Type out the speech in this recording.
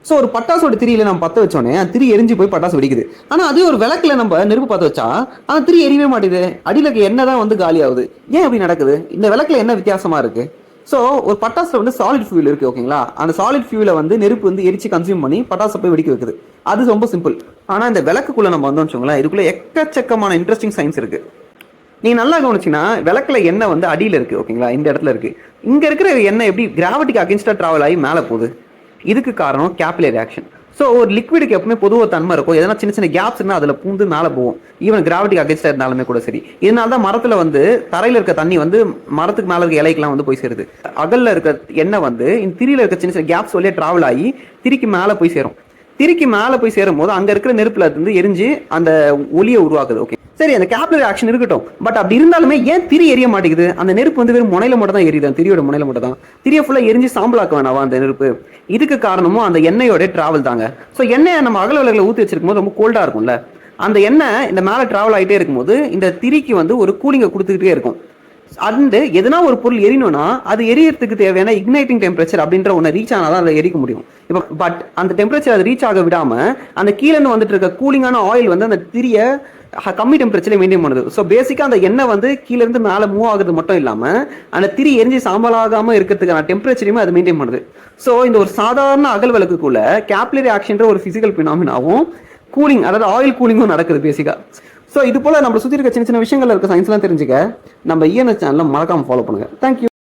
So ஒரு பட்டாசோட திரியில நம்ம பற்ற வச்சோன்னே அந்த திரி எரிஞ்சு போய் பட்டாசு வெடிக்குது. ஆனால் அதே ஒரு விளக்குல நம்ம நெருப்பு பற்ற வச்சா அந்த திரி எரியவே மாட்டேது, அடியில் இருக்க எண்ணெய் தான் வந்து காலி ஆகுது. ஏன் அப்படி நடக்குது? இந்த விளக்குல என்ன வித்தியாசமா இருக்கு? ஸோ ஒரு பட்டாசுல வந்து சாலிட் ஃபியூல் இருக்கு, ஓகேங்களா? அந்த சாலிட் ஃபியூலை வந்து நெருப்பு வந்து எரிச்சு கன்சியூம் பண்ணி பட்டாசை போய் வெடிக்க வைக்குது. அது ரொம்ப சிம்பிள். ஆனால் இந்த விளக்குக்குள்ள நம்ம வந்தோம்னு வச்சுக்கோங்களேன், இதுக்குள்ள எக்கச்சக்கமான இன்ட்ரெஸ்டிங் சயின்ஸ் இருக்கு. நீங்க நல்லா கவனிச்சீங்கன்னா விளக்குல எண்ணெய் வந்து அடியில் இருக்கு, ஓகேங்களா? இந்த இடத்துல இருக்கு. இங்க இருக்கிற எண்ணெய் எப்படி கிராவிட்டிக்கு அகேன்ஸ்டா டிராவல் ஆகி மேலே போகுது? இதுக்கு காரணம் கேப்லரி ஆக்ஷன். ஸோ ஒரு லிக்விடுக்கு எப்பவுமே பொதுவாக தன்மை இருக்கும். எதனா சின்ன சின்ன கேப்ஸ் இருந்தால் அதில் பூந்து மேலே போகும், ஈவன் கிராவிட்டிக்கு அகேன்ஸ்டா இருந்தாலுமே கூட சரி. இதனால தான் மரத்தில் வந்து தரையில் இருக்க தண்ணி வந்து மரத்துக்கு மேலே இருக்க இலைக்கெல்லாம் வந்து போய் சேருது. அகல்ல இருக்க எண்ணெய் வந்து இந்த திரியில இருக்க சின்ன சின்ன கேப்ஸ் வழியாக டிராவல் ஆகி திரிக்கு மேலே போய் சேரும். திரிக்கு மேலே போய் சேரும் போது அங்கே இருக்கிற நெருப்புல இருந்து எரிஞ்சு அந்த ஒலியை உருவாக்குது. ஓகே சரி, அந்த கேப்லரி ஆக்ஷன் இருக்கட்டும். பட் அப்படி இருந்தாலுமே ஏன் திரி எரிய மாட்டேங்குது? அந்த நெருப்பு வந்து வெறும் முனையில மட்டும் தான் எரியுது, திரியோட முனையில மட்டும் தான். திரியை ஃபுல்லா எரிஞ்சு சாம்பலாக்க வேணாவா அந்த நெருப்பு? இதுக்கு காரணமும் அந்த எண்ணெயோட டிராவல் தாங்க. ஸோ எண்ணெயை நம்ம அகல விளக்குல ஊற்றி வச்சிருக்கும் போது ரொம்ப கோல்டா இருக்கும்ல, அந்த எண்ணெய் இந்த மேலே டிராவல் ஆகிட்டே இருக்கும்போது இந்த திரிக்கு வந்து ஒரு கூலிங்கை கொடுத்துக்கிட்டே இருக்கும். அந்த எதனா ஒரு பொருள் எரியணும்னா அது எரியறதுக்கு தேவையான இக்னைட்டிங் டெம்பரேச்சர் அப்படின்ற ஒன்று ரீச் ஆனால் தான் அதை எரிக்க முடியும். இப்போ பட் அந்த டெம்பரேச்சர் அதை ரீச் ஆக விடாம அந்த கீழே வந்துட்டு இருக்க கூலிங்கான ஆயில் வந்து அந்த திரியை கம்மி டெம்பரேச்சர்ல மெயின்டைன் பண்ணுது. ஸோ பேசிக்கா அந்த எண்ணெய் வந்து கீழே இருந்து மேலே மூவ் ஆகுறது மட்டும் இல்லாம அந்த திரி எரிஞ்சு சாம்பலாகாம இருக்கிறதுக்கான டெம்பரேச்சரையுமே அது மெயின்டைன் பண்ணுது. ஸோ இந்த ஒரு சாதாரண அகல் விளக்குக்குள்ள கேப்லரி ஆக்ஷன்ற ஒரு பிசிக்கல் பினாமினாவும் கூலிங், அதாவது ஆயில் கூலிங்கும் நடக்குது பேசிக்கா. ஸோ இது போல நம்ம சுற்றி இருக்க சின்ன சின்ன விஷயங்கள்ல இருக்க சயின்ஸ்லாம் தெரிஞ்சுக்க நம்ம இஎன்எஸ் சேனலை மறக்காம ஃபாலோ பண்ணுங்க. தேங்க்யூ.